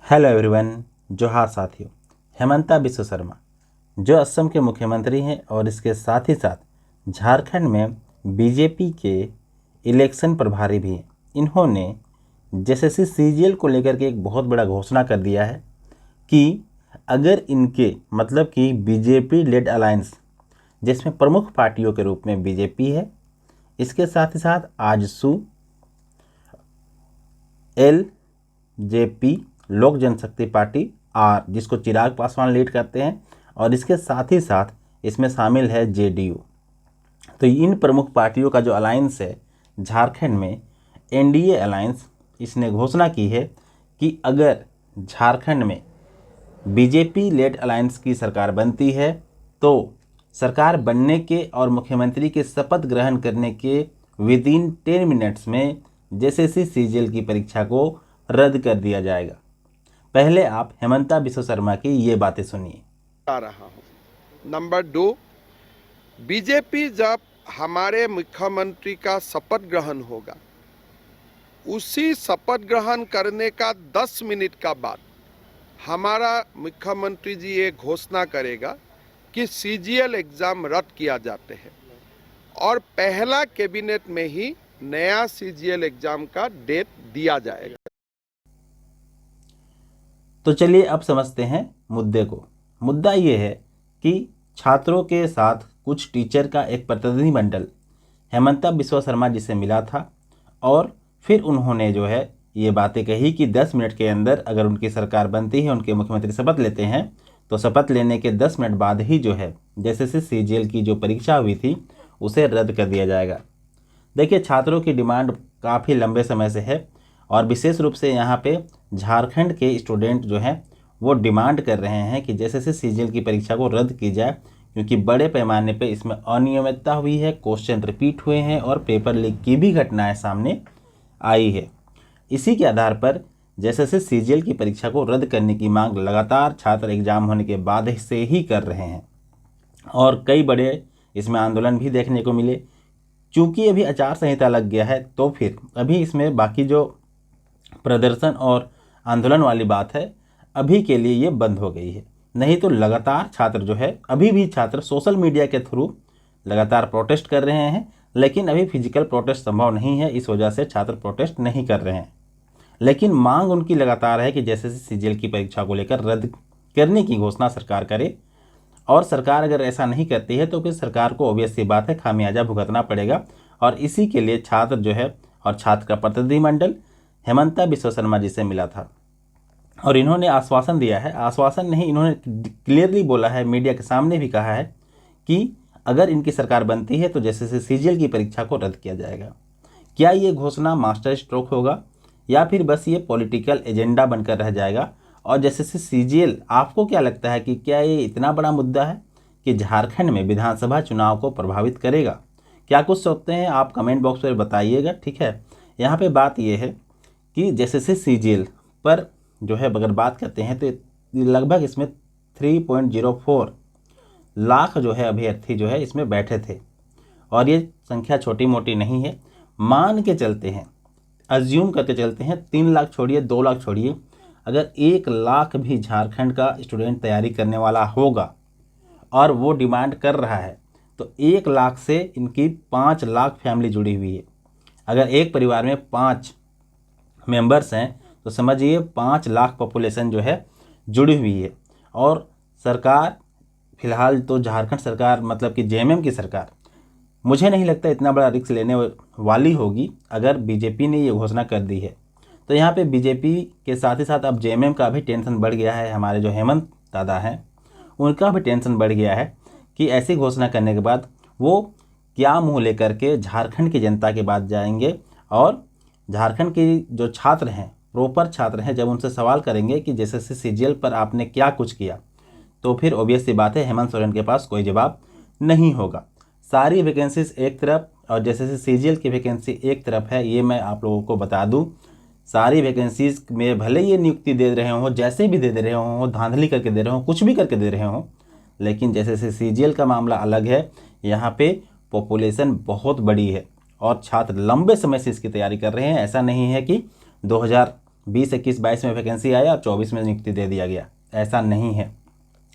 Hello everyone, जोहार साथियों। हेमंता बिस्वा शर्मा जो असम के मुख्यमंत्री हैं और इसके साथ ही साथ झारखंड में बीजेपी के इलेक्शन प्रभारी भी हैं। इन्होंने जेएसएससी सीजीएल को लेकर के एक बहुत बड़ा घोषणा कर दिया है कि अगर इनके मतलब कि बीजेपी लेड अलायंस, जिसमें प्रमुख पार्टियों के रूप में बीजेपी है, इसके साथ ही साथ आजसू, एलजेपी लोक जनशक्ति पार्टी आर, जिसको चिराग पासवान लीड करते हैं, और इसके साथ ही साथ इसमें शामिल है जेडीयू। तो इन प्रमुख पार्टियों का जो अलायंस है झारखंड में, एनडीए अलायंस, इसने घोषणा की है कि अगर झारखंड में बीजेपी लेड अलायंस की सरकार बनती है तो सरकार बनने के और मुख्यमंत्री के शपथ ग्रहण करने के विदिन 10 मिनट्स में जेएसएससी सीजीएल की परीक्षा को रद्द कर दिया जाएगा। पहले आप हेमंता बिस्वा शर्मा की ये बातें सुनिए। आ रहा हूं। नंबर 2, बीजेपी जब हमारे मुख्यमंत्री का शपथ ग्रहण होगा, उसी शपथ ग्रहण करने का 10 मिनट का बाद हमारा मुख्यमंत्री जी ये घोषणा करेगा कि सीजीएल एग्जाम रद्द किया जाते हैं और पहला कैबिनेट में ही नया सीजीएल एग्जाम का डेट दिया जाएगा। तो चलिए अब समझते हैं मुद्दे को। मुद्दा ये है कि छात्रों के साथ कुछ टीचर का एक प्रतिनिधिमंडल हेमंता बिस्वा शर्मा जी से मिला था और फिर उन्होंने जो है ये बातें कही कि 10 मिनट के अंदर अगर उनकी सरकार बनती है, उनके मुख्यमंत्री शपथ लेते हैं, तो शपथ लेने के 10 मिनट बाद ही जो है जेएसएससी सीजीएल की जो परीक्षा हुई थी उसे रद्द कर दिया जाएगा। देखिए, छात्रों की डिमांड काफ़ी लंबे समय से है और विशेष रूप से यहाँ पे झारखंड के स्टूडेंट जो हैं वो डिमांड कर रहे हैं कि जेएसएससी सीजीएल की परीक्षा को रद्द की जाए, क्योंकि बड़े पैमाने पे इसमें अनियमितता हुई है, क्वेश्चन रिपीट हुए हैं और पेपर लीक की भी घटनाएं सामने आई है। इसी के आधार पर जेएसएससी सीजीएल की परीक्षा को रद्द करने की मांग लगातार छात्र एग्जाम होने के बाद से ही कर रहे हैं और कई बड़े इसमें आंदोलन भी देखने को मिले। चूँकि अभी आचार संहिता लग गया है तो फिर अभी इसमें बाकी जो प्रदर्शन और आंदोलन वाली बात है अभी के लिए ये बंद हो गई है। नहीं तो लगातार छात्र जो है, अभी भी छात्र सोशल मीडिया के थ्रू लगातार प्रोटेस्ट कर रहे हैं, लेकिन अभी फिजिकल प्रोटेस्ट संभव नहीं है, इस वजह से छात्र प्रोटेस्ट नहीं कर रहे हैं। लेकिन मांग उनकी लगातार है कि जेएसएससी सीजीएल की परीक्षा को लेकर रद्द करने की घोषणा सरकार करे, और सरकार अगर ऐसा नहीं करती है तो फिर सरकार को ऑब्वियस सी बात है खामियाजा भुगतना पड़ेगा। और इसी के लिए छात्र जो है और छात्र का प्रतिनिधिमंडल हेमंता बिस्वा शर्मा जी से मिला था और इन्होंने आश्वासन दिया है, आश्वासन नहीं, इन्होंने क्लियरली बोला है, मीडिया के सामने भी कहा है कि अगर इनकी सरकार बनती है तो जेएसएससी सीजीएल की परीक्षा को रद्द किया जाएगा। क्या ये घोषणा मास्टर स्ट्रोक होगा या फिर बस ये पॉलिटिकल एजेंडा बनकर रह जाएगा? और जेएसएससी सीजीएल, आपको क्या लगता है कि क्या ये इतना बड़ा मुद्दा है कि झारखंड में विधानसभा चुनाव को प्रभावित करेगा? क्या कुछ सोचते हैं आप कमेंट बॉक्स में बताइएगा, ठीक है। यहाँ पे बात ये है कि जेएसएससी सीजीएल पर जो है अगर बात करते हैं तो लगभग इसमें 3.04 लाख जो है अभ्यर्थी जो है इसमें बैठे थे और ये संख्या छोटी मोटी नहीं है। मान के चलते हैं, अज्यूम करके चलते हैं, 3 लाख छोड़िए, 2 लाख छोड़िए, अगर 1 लाख भी झारखंड का स्टूडेंट तैयारी करने वाला होगा और वो डिमांड कर रहा है तो 1 लाख से इनकी 5 लाख फैमिली जुड़ी हुई है। अगर एक परिवार में 5 मेंबर्स हैं तो समझिए 5 लाख पॉपुलेशन जो है जुड़ी हुई है। और सरकार फिलहाल तो झारखंड सरकार मतलब कि जेएमएम की सरकार, मुझे नहीं लगता इतना बड़ा रिस्क लेने वाली होगी अगर बीजेपी ने ये घोषणा कर दी है। तो यहाँ पे बीजेपी के साथ ही साथ अब जेएमएम का भी टेंशन बढ़ गया है। हमारे जो हेमंत दादा हैं उनका भी टेंशन बढ़ गया है कि ऐसी घोषणा करने के बाद वो क्या मुंह लेकर के झारखंड की जनता के बाद जाएंगे और झारखंड के जो छात्र हैं, प्रॉपर छात्र हैं, जब उनसे सवाल करेंगे कि जेएसएससी सीजीएल पर आपने क्या कुछ किया, तो फिर ऑब्वियस सी बात है हेमंत सोरेन के पास कोई जवाब नहीं होगा। सारी वैकेंसीज एक तरफ और जेएसएससी सीजीएल की वैकेंसी एक तरफ है, ये मैं आप लोगों को बता दूं। सारी वैकेंसीज में भले ये नियुक्ति दे रहे हों, जैसे भी दे रहे हों, धांधली करके दे रहे हों, कुछ भी करके दे रहे हों, लेकिन जेएसएससी सीजीएल का मामला अलग है। यहाँ पे पॉपुलेशन बहुत बड़ी है और छात्र लंबे समय से इसकी तैयारी कर रहे हैं। ऐसा नहीं है कि 20, 21, 22 में वैकेंसी आया और 24 में नियुक्ति दे दिया गया, ऐसा नहीं है।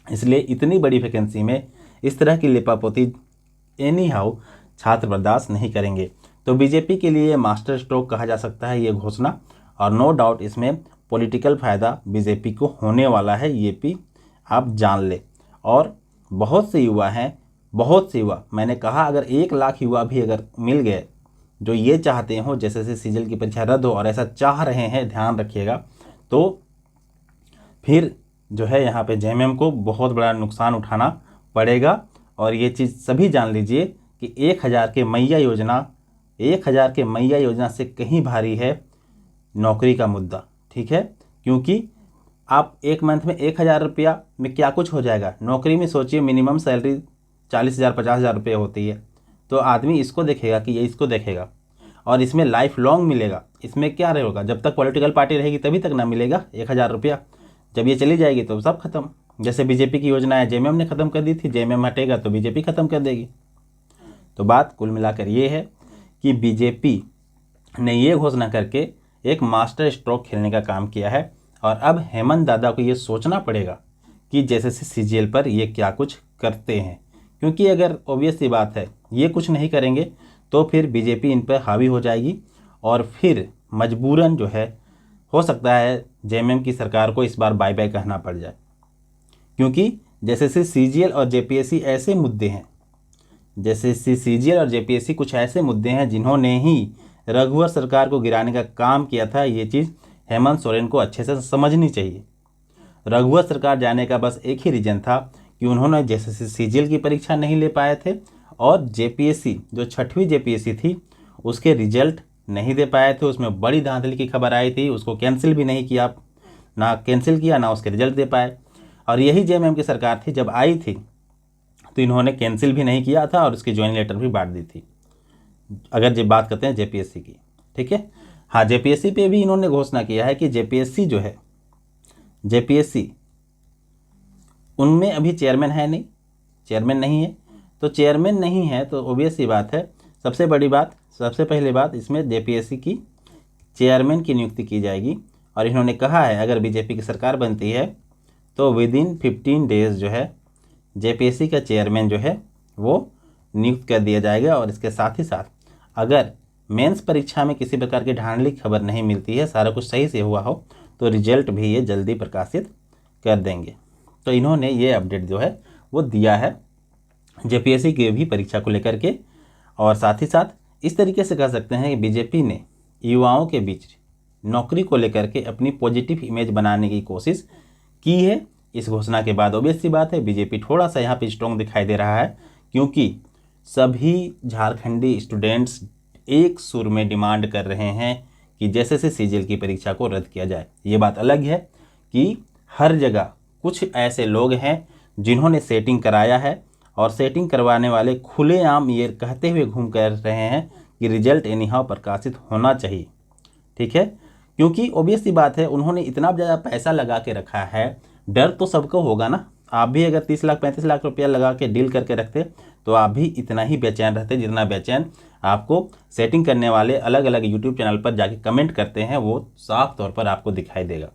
इसलिए इतनी बड़ी वैकेंसी में इस तरह की लिपापोती एनी हाउ छात्र बर्दाश्त नहीं करेंगे। तो बीजेपी के लिए मास्टर स्ट्रोक कहा जा सकता है ये घोषणा, और नो डाउट इसमें पॉलिटिकल फ़ायदा बीजेपी को होने वाला है, ये भी आप जान ले। और बहुत से युवा हैं, बहुत से युवा, मैंने कहा अगर 1 लाख युवा भी अगर मिल गए जो ये चाहते हो जैसे सीजीएल की परीक्षा रद्द हो, और ऐसा चाह रहे हैं, ध्यान रखिएगा, तो फिर जो है यहाँ पे जेएमएम को बहुत बड़ा नुकसान उठाना पड़ेगा। और ये चीज़ सभी जान लीजिए कि 1000 के मैया योजना, 1000 के मैया योजना से कहीं भारी है नौकरी का मुद्दा, ठीक है। क्योंकि आप 1 मंथ में 1000 रुपया में क्या कुछ हो जाएगा। नौकरी में सोचिए मिनिमम सैलरी 40,000 50,000 रुपये होती है, तो आदमी इसको देखेगा कि ये इसको देखेगा, और इसमें लाइफ लॉन्ग मिलेगा। इसमें क्या रहेगा, जब तक पॉलिटिकल पार्टी रहेगी तभी तक ना मिलेगा 1000 रुपया, जब ये चली जाएगी तो सब खत्म। जैसे बीजेपी की योजना है, जेएमएम ने ख़त्म कर दी थी, जेएमएम हटेगा तो बीजेपी ख़त्म कर देगी। तो बात कुल मिलाकर ये है कि बीजेपी ने ये घोषणा करके एक मास्टर स्ट्रोक खेलने का काम किया है, और अब हेमंत दादा को ये सोचना पड़ेगा कि जैसे सीजीएल पर ये क्या कुछ करते हैं। क्योंकि अगर ऑब्वियस सी बात है ये कुछ नहीं करेंगे तो फिर बीजेपी इन पर हावी हो जाएगी, और फिर मजबूरन जो है हो सकता है जेएमएम की सरकार को इस बार बाय बाय कहना पड़ जाए। क्योंकि जैसे सीजीएल और जेपीएससी ऐसे मुद्दे हैं, जैसे सीजीएल और जेपीएससी कुछ ऐसे मुद्दे हैं जिन्होंने ही रघुवर सरकार को गिराने का काम किया था। ये चीज़ हेमंत सोरेन को अच्छे से समझनी चाहिए। रघुवर सरकार जाने का बस एक ही रीज़न था कि उन्होंने जैसे सीजीएल की परीक्षा नहीं ले पाए थे, और जेपीएससी जो 6वीं जेपीएससी थी उसके रिजल्ट नहीं दे पाए थे। उसमें बड़ी धांधली की खबर आई थी, उसको कैंसिल भी नहीं किया, ना कैंसिल किया ना उसके रिजल्ट दे पाए। और यही जेएमएम की सरकार थी, जब आई थी तो इन्होंने कैंसिल भी नहीं किया था और उसकी ज्वाइनिंग लेटर भी बांट दी थी, अगर जब बात करते हैं जेपीएससी की, ठीक है। हाँ, जेपीएससी पे भी इन्होंने घोषणा किया है कि जेपीएससी जो है, जेपीएससी उनमें अभी चेयरमैन है नहीं, चेयरमैन नहीं है। तो चेयरमैन नहीं है तो ऑब्वियस सी बात है, सबसे बड़ी बात, सबसे पहले बात, इसमें जेपीएससी की चेयरमैन की नियुक्ति की जाएगी। और इन्होंने कहा है अगर बीजेपी की सरकार बनती है तो विदिन 15 डेज जो है जेपीएससी का चेयरमैन जो है वो नियुक्त कर दिया जाएगा। और इसके साथ ही साथ अगर मेंस परीक्षा में किसी प्रकार की धांधली खबर नहीं मिलती है, सारा कुछ सही से हुआ हो, तो रिजल्ट भी ये जल्दी प्रकाशित कर देंगे। तो इन्होंने ये अपडेट जो है वो दिया है जेपीएससी की भी परीक्षा को लेकर के। और साथ ही साथ इस तरीके से कह सकते हैं कि बीजेपी ने युवाओं के बीच नौकरी को लेकर के अपनी पॉजिटिव इमेज बनाने की कोशिश की है। इस घोषणा के बाद ऑब्वियस सी बात है बीजेपी थोड़ा सा यहाँ पे स्ट्रॉन्ग दिखाई दे रहा है, क्योंकि सभी झारखंडी स्टूडेंट्स एक सुर में डिमांड कर रहे हैं कि जैसे से सीजीएल की परीक्षा को रद्द किया जाए। ये बात अलग है कि हर जगह कुछ ऐसे लोग हैं जिन्होंने सेटिंग कराया है, और सेटिंग करवाने वाले खुलेआम ये कहते हुए घूम कर रहे हैं कि रिजल्ट एनीहाउ प्रकाशित होना चाहिए, ठीक है। क्योंकि ऑब्वियस सी बात है उन्होंने इतना ज़्यादा पैसा लगा के रखा है, डर तो सबको होगा ना। आप भी अगर 30 लाख 35 लाख रुपया लगा के डील करके रखते तो आप भी इतना ही बेचैन रहते जितना बेचैन आपको सेटिंग करने वाले अलग अलग यूट्यूब चैनल पर जाके कमेंट करते हैं, वो साफ तौर पर आपको दिखाई देगा।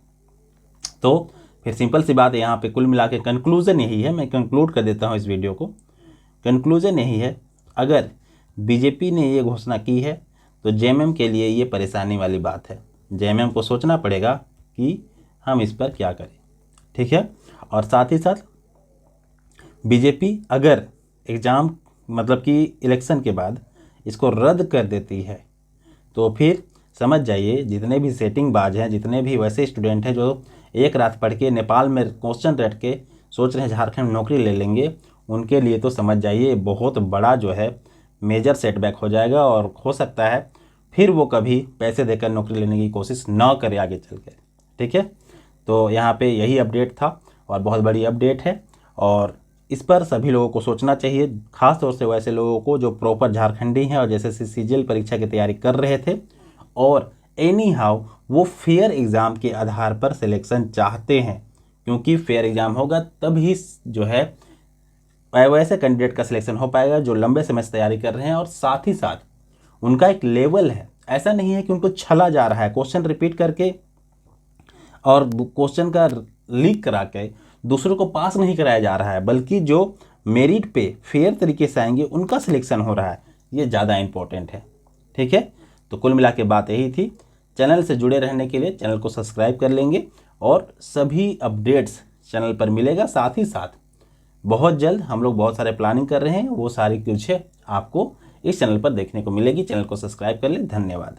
तो फिर सिंपल सी बात है, यहाँ पे कुल मिला के कंक्लूज़न यही है, मैं कंक्लूड कर देता हूँ इस वीडियो को। कंक्लूज़न यही है, अगर बीजेपी ने ये घोषणा की है तो जेएमएम के लिए ये परेशानी वाली बात है। जेएमएम को सोचना पड़ेगा कि हम इस पर क्या करें, ठीक है। और साथ ही साथ बीजेपी अगर एग्ज़ाम मतलब कि इलेक्शन के बाद इसको रद्द कर देती है तो फिर समझ जाइए जितने भी सेटिंग बाज हैं, जितने भी वैसे स्टूडेंट हैं जो एक रात पढ़ के नेपाल में क्वेश्चन रट के सोच रहे हैं झारखंड में नौकरी ले लेंगे, उनके लिए तो समझ जाइए बहुत बड़ा जो है मेजर सेटबैक हो जाएगा। और हो सकता है फिर वो कभी पैसे देकर नौकरी लेने की कोशिश ना करे आगे चल के, ठीक है। तो यहाँ पे यही अपडेट था और बहुत बड़ी अपडेट है, और इस पर सभी लोगों को सोचना चाहिए, ख़ास तौर से वैसे लोगों को जो प्रॉपर झारखंडी हैं और जैसे सीजीएल परीक्षा की तैयारी कर रहे थे और एनी हाउ वो फेयर एग्ज़ाम के आधार पर सिलेक्शन चाहते हैं, क्योंकि फेयर एग्ज़ाम होगा तभी जो है वैसे कैंडिडेट का सिलेक्शन हो पाएगा जो लंबे समय से तैयारी कर रहे हैं। और साथ ही साथ उनका एक लेवल है, ऐसा नहीं है कि उनको छला जा रहा है, क्वेश्चन रिपीट करके और क्वेश्चन का लीक करा के दूसरों को पास नहीं कराया जा रहा है, बल्कि जो मेरिट पे फेयर तरीके से आएंगे उनका सिलेक्शन हो रहा है। ये ज़्यादा इम्पोर्टेंट है। ठीक है, तो कुल मिला के बात यही थी। चैनल से जुड़े रहने के लिए चैनल को सब्सक्राइब कर लेंगे और सभी अपडेट्स चैनल पर मिलेगा। साथ ही साथ बहुत जल्द हम लोग बहुत सारे प्लानिंग कर रहे हैं, वो सारी कुछ आपको इस चैनल पर देखने को मिलेगी। चैनल को सब्सक्राइब कर ले। धन्यवाद।